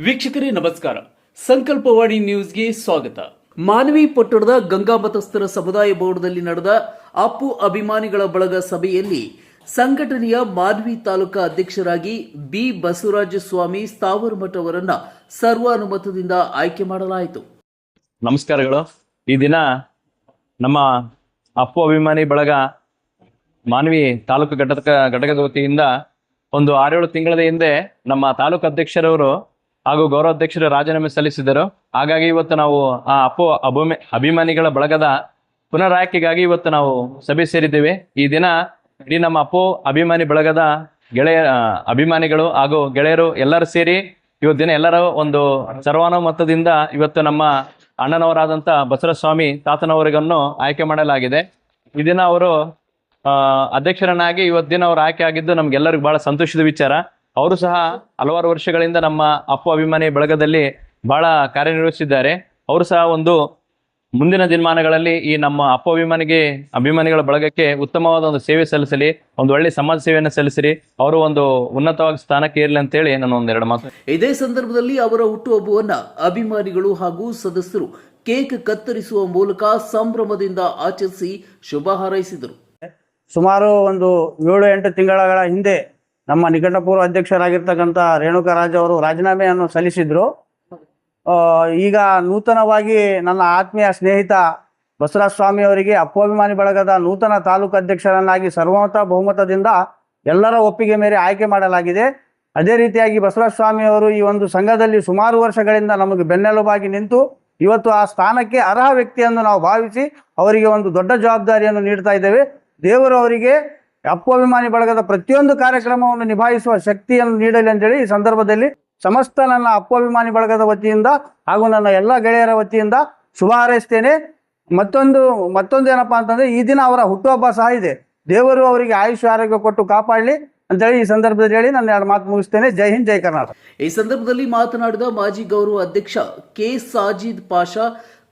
ವೀಕ್ಷಕರೇ ನಮಸ್ಕಾರ. ಸಂಕಲ್ಪವಾಣಿ ನ್ಯೂಸ್ಗೆ ಸ್ವಾಗತ. ಮಾನವಿ ಪಟ್ಟಣದ ಗಂಗಾ ಮತಸ್ಥರ ಸಮುದಾಯ ಭವನದಲ್ಲಿ ನಡೆದ ಅಪ್ಪು ಅಭಿಮಾನಿಗಳ ಬಳಗ ಸಭೆಯಲ್ಲಿ ಸಂಘಟನೆಯ ಮಾನವಿ ತಾಲೂಕಾ ಅಧ್ಯಕ್ಷರಾಗಿ ಬಿ ಬಸವರಾಜ ಸ್ವಾಮಿ ಸ್ಥಾವರಮಠ ಅವರನ್ನ ಸರ್ವಾನುಮತದಿಂದ ಆಯ್ಕೆ ಮಾಡಲಾಯಿತು. ನಮಸ್ಕಾರಗಳು. ಈ ದಿನ ನಮ್ಮ ಅಪ್ಪು ಅಭಿಮಾನಿ ಬಳಗ ಮಾನವಿ ತಾಲೂಕು ಘಟಕದ ವತಿಯಿಂದ ಒಂದು 6-7 ತಿಂಗಳ ಹಿಂದೆ ನಮ್ಮ ತಾಲೂಕು ಅಧ್ಯಕ್ಷರವರು ಹಾಗೂ ಗೌರವಾಧ್ಯಕ್ಷರು ರಾಜೀನಾಮೆ ಸಲ್ಲಿಸಿದರು. ಹಾಗಾಗಿ ಇವತ್ತು ನಾವು ಆ ಅಪ್ಪು ಅಭಿಮಾನಿಗಳ ಬಳಗದ ಪುನರಾಯ್ಕೆಗಾಗಿ ಇವತ್ತು ನಾವು ಸಭೆ ಸೇರಿದ್ದೇವೆ. ಈ ದಿನ ಇಡೀ ನಮ್ಮ ಅಪ್ಪು ಅಭಿಮಾನಿ ಬಳಗದ ಅಭಿಮಾನಿಗಳು ಹಾಗೂ ಗೆಳೆಯರು ಎಲ್ಲರೂ ಸೇರಿ ಇವತ್ತು ದಿನ ಎಲ್ಲರ ಒಂದು ಸರ್ವಾನುಮತದಿಂದ ಇವತ್ತು ನಮ್ಮ ಅಣ್ಣನವರಾದಂಥ ಬಸವಸ್ವಾಮಿ ತಾತನವರಿಗನ್ನು ಆಯ್ಕೆ ಮಾಡಲಾಗಿದೆ. ಈ ದಿನ ಅವರು ಅಧ್ಯಕ್ಷರನ್ನಾಗಿ ಇವತ್ತು ದಿನ ಅವರು ಆಯ್ಕೆ ಆಗಿದ್ದು ನಮ್ಗೆಲ್ಲರಿಗೂ ಬಹಳ ಸಂತೋಷದ ವಿಚಾರ. ಅವರು ಸಹ ಹಲವಾರು ವರ್ಷಗಳಿಂದ ನಮ್ಮ ಅಪ್ಪು ಅಭಿಮಾನಿ ಬಳಗದಲ್ಲಿ ಬಹಳ ಕಾರ್ಯನಿರ್ವಹಿಸಿದ್ದಾರೆ. ಅವರು ಸಹ ಒಂದು ಮುಂದಿನ ದಿನಮಾನಗಳಲ್ಲಿ ಈ ನಮ್ಮ ಅಪ್ಪು ಅಭಿಮಾನಿಗಳ ಬಳಗಕ್ಕೆ ಉತ್ತಮವಾದ ಒಂದು ಸೇವೆ ಸಲ್ಲಿಸಲಿ, ಒಂದು ಒಳ್ಳೆ ಸಮಾಜ ಸೇವೆಯನ್ನು ಸಲ್ಲಿಸಲಿ, ಅವರು ಒಂದು ಉನ್ನತವಾಗಿ ಸ್ಥಾನಕ್ಕೆ ಏರಲಿ ಅಂತೇಳಿ ನಾನು ಒಂದೆರಡು ಮಾತು. ಇದೇ ಸಂದರ್ಭದಲ್ಲಿ ಅವರ ಹುಟ್ಟುಹಬ್ಬವನ್ನ ಅಭಿಮಾನಿಗಳು ಹಾಗೂ ಸದಸ್ಯರು ಕೇಕ್ ಕತ್ತರಿಸುವ ಮೂಲಕ ಸಂಭ್ರಮದಿಂದ ಆಚರಿಸಿ ಶುಭ ಹಾರೈಸಿದರು. ಸುಮಾರು ಒಂದು 7-8 ತಿಂಗಳ ಹಿಂದೆ ನಮ್ಮ ನಿಕಟಪೂರ್ವ ಅಧ್ಯಕ್ಷರಾಗಿರ್ತಕ್ಕಂಥ ರೇಣುಕರಾಜ್ ಅವರು ರಾಜೀನಾಮೆಯನ್ನು ಸಲ್ಲಿಸಿದ್ರು. ಈಗ ನೂತನವಾಗಿ ನನ್ನ ಆತ್ಮೀಯ ಸ್ನೇಹಿತ ಬಸವರಾಜ ಸ್ವಾಮಿ ಅವರಿಗೆ ಅಪ್ಪು ಅಭಿಮಾನಿ ಬಳಗದ ನೂತನ ತಾಲೂಕು ಅಧ್ಯಕ್ಷರನ್ನಾಗಿ ಸರ್ವಮತ ಬಹುಮತದಿಂದ ಎಲ್ಲರ ಒಪ್ಪಿಗೆ ಮೇರೆ ಆಯ್ಕೆ ಮಾಡಲಾಗಿದೆ. ಅದೇ ರೀತಿಯಾಗಿ ಬಸವರಾಜ ಸ್ವಾಮಿ ಅವರು ಈ ಒಂದು ಸಂಘದಲ್ಲಿ ಸುಮಾರು ವರ್ಷಗಳಿಂದ ನಮಗೆ ಬೆನ್ನೆಲುಬಾಗಿ ನಿಂತು ಇವತ್ತು ಆ ಸ್ಥಾನಕ್ಕೆ ಅರ್ಹ ವ್ಯಕ್ತಿಯನ್ನು ನಾವು ಭಾವಿಸಿ ಅವರಿಗೆ ಒಂದು ದೊಡ್ಡ ಜವಾಬ್ದಾರಿಯನ್ನು ನೀಡ್ತಾ ಇದ್ದೇವೆ. ದೇವರು ಅವರಿಗೆ ಅಪ್ಪು ಅಭಿಮಾನಿ ಬಳಗದ ಪ್ರತಿಯೊಂದು ಕಾರ್ಯಕ್ರಮವನ್ನು ನಿಭಾಯಿಸುವ ಶಕ್ತಿಯನ್ನು ನೀಡಲಿ ಅಂತೇಳಿ ಈ ಸಂದರ್ಭದಲ್ಲಿ ಸಮಸ್ತ ನನ್ನ ಅಪ್ಪು ಅಭಿಮಾನಿ ಬಳಗದ ವತಿಯಿಂದ ಹಾಗೂ ನನ್ನ ಎಲ್ಲ ಗೆಳೆಯರ ವತಿಯಿಂದ ಶುಭ ಹಾರೈಸ್ತೇನೆ. ಮತ್ತೊಂದು ಏನಪ್ಪಾ ಅಂತಂದ್ರೆ ಈ ದಿನ ಅವರ ಹುಟ್ಟುಹಬ್ಬ ಸಹ ಇದೆ. ದೇವರು ಅವರಿಗೆ ಆಯುಷ್ಯ ಆರೋಗ್ಯ ಕೊಟ್ಟು ಕಾಪಾಡಲಿ ಅಂತೇಳಿ ಈ ಸಂದರ್ಭದಲ್ಲಿ ಹೇಳಿ ನನ್ನ 2 ಮಾತು ಮುಗಿಸ್ತೇನೆ. ಜೈ ಹಿಂದ್, ಜೈ ಕರ್ನಾಟಕ. ಈ ಸಂದರ್ಭದಲ್ಲಿ ಮಾತನಾಡಿದ ಮಾಜಿ ಗೌರವ ಅಧ್ಯಕ್ಷ ಕೆ ಸಾಜಿದ್ ಪಾಷಾ,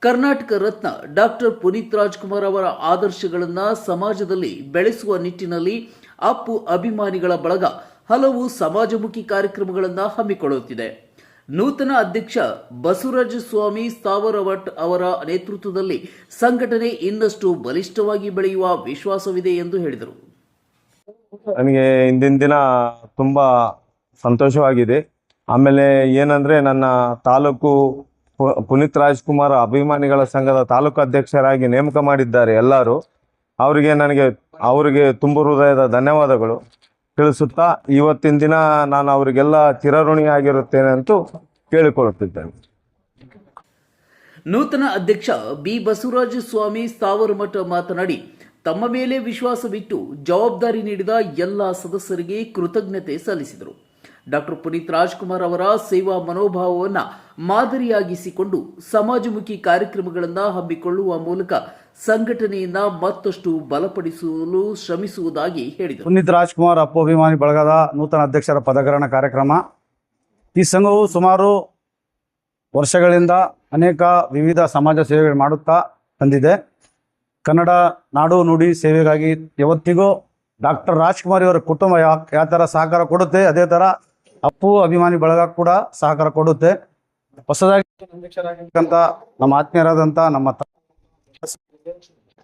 ಕರ್ನಾಟಕ ರತ್ನ ಡಾಕ್ಟರ್ ಪುನೀತ್ ರಾಜ್ಕುಮಾರ್ ಅವರ ಆದರ್ಶಗಳನ್ನು ಸಮಾಜದಲ್ಲಿ ಬೆಳೆಸುವ ನಿಟ್ಟಿನಲ್ಲಿ ಅಪ್ಪು ಅಭಿಮಾನಿಗಳ ಬಳಗ ಹಲವು ಸಮಾಜಮುಖಿ ಕಾರ್ಯಕ್ರಮಗಳನ್ನು ಹಮ್ಮಿಕೊಳ್ಳುತ್ತಿದೆ. ನೂತನ ಅಧ್ಯಕ್ಷ ಬಸವರಾಜ ಸ್ವಾಮಿ ಸ್ಥಾವರಮಠ ಅವರ ನೇತೃತ್ವದಲ್ಲಿ ಸಂಘಟನೆ ಇನ್ನಷ್ಟು ಬಲಿಷ್ಠವಾಗಿ ಬೆಳೆಯುವ ವಿಶ್ವಾಸವಿದೆ ಎಂದು ಹೇಳಿದರು. ನನಗೆ ಇಂದಿನ ದಿನ ತುಂಬಾ ಸಂತೋಷವಾಗಿದೆ. ಆಮೇಲೆ ಏನಂದ್ರೆ ನನ್ನ ತಾಲೂಕು ಪುನೀತ್ ರಾಜ್ಕುಮಾರ್ ಅಭಿಮಾನಿಗಳ ಸಂಘದ ತಾಲೂಕು ಅಧ್ಯಕ್ಷರಾಗಿ ನೇಮಕ ಮಾಡಿದ್ದಾರೆ ಎಲ್ಲರೂ. ಅವರಿಗೆ ತುಂಬ ಹೃದಯದ ಧನ್ಯವಾದಗಳು ತಿಳಿಸುತ್ತಾ ಇವತ್ತಿನ ದಿನ ನಾನು ಅವರಿಗೆಲ್ಲ ಚಿರಋಣಿಯಾಗಿರುತ್ತೇನೆ ಅಂತ ಕೇಳಿಕೊಳ್ಳುತ್ತಿದ್ದೇನೆ. ನೂತನ ಅಧ್ಯಕ್ಷ ಬಿ ಬಸವರಾಜ ಸ್ವಾಮಿ ಸ್ಥಾವರಮಠ ಮಾತನಾಡಿ, ತಮ್ಮ ಮೇಲೆ ವಿಶ್ವಾಸವಿಟ್ಟು ಜವಾಬ್ದಾರಿ ನೀಡಿದ ಎಲ್ಲ ಸದಸ್ಯರಿಗೆ ಕೃತಜ್ಞತೆ ಸಲ್ಲಿಸಿದರು. ಡಾಕ್ಟರ್ ಪುನೀತ್ ರಾಜ್ಕುಮಾರ್ ಅವರ ಸೇವಾ ಮನೋಭಾವವನ್ನು ಮಾದರಿಯಾಗಿಸಿಕೊಂಡು ಸಮಾಜಮುಖಿ ಕಾರ್ಯಕ್ರಮಗಳನ್ನು ಹಮ್ಮಿಕೊಳ್ಳುವ ಮೂಲಕ ಸಂಘಟನೆಯನ್ನ ಮತ್ತಷ್ಟು ಬಲಪಡಿಸಲು ಶ್ರಮಿಸುವುದಾಗಿ ಹೇಳಿದರು. ಪುನೀತ್ ರಾಜ್ಕುಮಾರ್ ಅಪ್ಪು ಅಭಿಮಾನಿ ಬಳಗದ ನೂತನ ಅಧ್ಯಕ್ಷರ ಪದಗ್ರಹಣ ಕಾರ್ಯಕ್ರಮ. ಈ ಸಂಘವು ಸುಮಾರು ವರ್ಷಗಳಿಂದ ಅನೇಕ ವಿವಿಧ ಸಮಾಜ ಸೇವೆಗಳು ಮಾಡುತ್ತಾ ಬಂದಿದೆ. ಕನ್ನಡ ನಾಡು ನುಡಿ ಸೇವೆಗಾಗಿ ಯಾವತ್ತಿಗೂ ಡಾಕ್ಟರ್ ರಾಜ್ಕುಮಾರ್ ಅವರ ಕುಟುಂಬ ಯಾವ ಥರ ಸಹಕಾರ ಕೊಡುತ್ತೆ, ಅದೇ ಥರ ಅಪ್ಪು ಅಭಿಮಾನಿ ಬಳಗ ಕೂಡ ಸಹಕಾರ ಕೊಡುತ್ತೆ. ಹೊಸದಾಗಿ ಅಧ್ಯಕ್ಷರಾಗಿರ್ತಕ್ಕಂಥ ನಮ್ಮ ಆತ್ಮೀಯರಾದಂಥ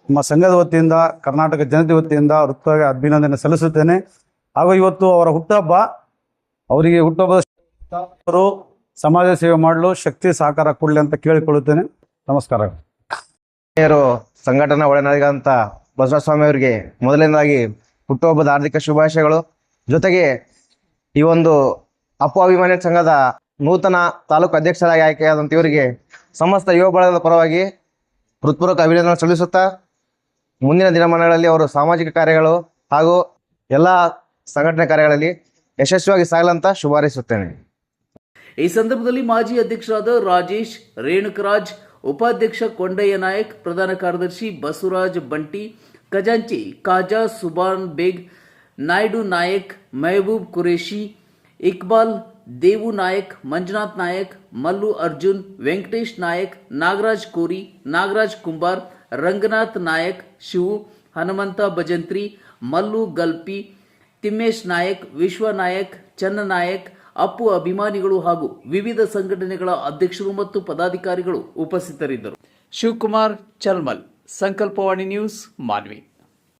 ನಮ್ಮ ಸಂಘದ ವತಿಯಿಂದ, ಕರ್ನಾಟಕ ಜನತೆ ವತಿಯಿಂದ ಹೃತ್ವಾಗಿ ಅಭಿನಂದನೆ ಸಲ್ಲಿಸುತ್ತೇನೆ. ಹಾಗೂ ಇವತ್ತು ಅವರ ಹುಟ್ಟುಹಬ್ಬ, ಅವರಿಗೆ ಹುಟ್ಟುಹಬ್ಬದ ಸಮಾಜ ಸೇವೆ ಮಾಡಲು ಶಕ್ತಿ ಸಹಕಾರ ಕೊಡಲಿ ಅಂತ ಕೇಳಿಕೊಳ್ಳುತ್ತೇನೆ. ನಮಸ್ಕಾರ. ಸಂಘಟನಾ ಒಳನಾಡಿಗಂತ ಬಸವಸ್ವಾಮಿ ಅವರಿಗೆ ಮೊದಲನೇದಾಗಿ ಹುಟ್ಟುಹಬ್ಬದ ಹಾರ್ದಿಕ ಶುಭಾಶಯಗಳು. ಜೊತೆಗೆ ಈ ಒಂದು ಅಪ್ಪು ಅಭಿಮಾನಿ ಸಂಘದ ನೂತನ ತಾಲೂಕು ಅಧ್ಯಕ್ಷರಾಗಿ ಆಯ್ಕೆಯಾದಂಥ ಇವರಿಗೆ ಸಮಸ್ತ ಯುವ ಬಳಗದ ಪರವಾಗಿ ಹೃತ್ಪೂರ್ವಕ ಅಭಿನಂದನೆ ಸಲ್ಲಿಸುತ್ತಾ ಮುಂದಿನ ದಿನಮಾನಗಳಲ್ಲಿ ಅವರು ಸಾಮಾಜಿಕ ಕಾರ್ಯಗಳು ಹಾಗೂ ಎಲ್ಲ ಸಂಘಟನೆ ಕಾರ್ಯಗಳಲ್ಲಿ ಯಶಸ್ವಿಯಾಗಿ ಸಾಗಲಂತ ಶುಭ ಹಾರೈಸುತ್ತೇನೆ. ಈ ಸಂದರ್ಭದಲ್ಲಿ ಮಾಜಿ ಅಧ್ಯಕ್ಷರಾದ ರಾಜೇಶ್, ರೇಣುಕರಾಜ್, ಉಪಾಧ್ಯಕ್ಷ ಕೊಂಡಯ್ಯ ನಾಯಕ್, ಪ್ರಧಾನ ಕಾರ್ಯದರ್ಶಿ ಬಸವರಾಜ್ ಬಂಟಿ, ಖಜಾಂಚಿ ಖಾಜಾ ಸುಬಾನ್ ಬೇಗ್, ನಾಯ್ಡು ನಾಯಕ್, ಮೆಹಬೂಬ್ ಕುರೇಶಿ, ಇಕ್ಬಾಲ್, ದೇವು ನಾಯಕ್, ಮಂಜುನಾಥ್ ನಾಯಕ್, ಮಲ್ಲು ಅರ್ಜುನ್, ವೆಂಕಟೇಶ್ ನಾಯಕ್, ನಾಗರಾಜ್ ಕೋರಿ, ನಾಗರಾಜ್ ಕುಂಬಾರ್, ರಂಗನಾಥ್ ನಾಯಕ್, ಶಿವು, ಹನುಮಂತ ಭಜಂತ್ರಿ, ಮಲ್ಲು ಗಲ್ಪಿ, ತಿಮ್ಮೇಶ್ ನಾಯಕ್, ವಿಶ್ವ ನಾಯಕ್, ಚನ್ನ ನಾಯಕ್, ಅಪ್ಪು ಅಭಿಮಾನಿಗಳು ಹಾಗೂ ವಿವಿಧ ಸಂಘಟನೆಗಳ ಅಧ್ಯಕ್ಷರು ಮತ್ತು ಪದಾಧಿಕಾರಿಗಳು ಉಪಸ್ಥಿತರಿದ್ದರು. ಶಿವಕುಮಾರ್ ಚಲ್ಮಲ್, ಸಂಕಲ್ಪವಾಣಿ ನ್ಯೂಸ್, ಮಾನ್ವಿ.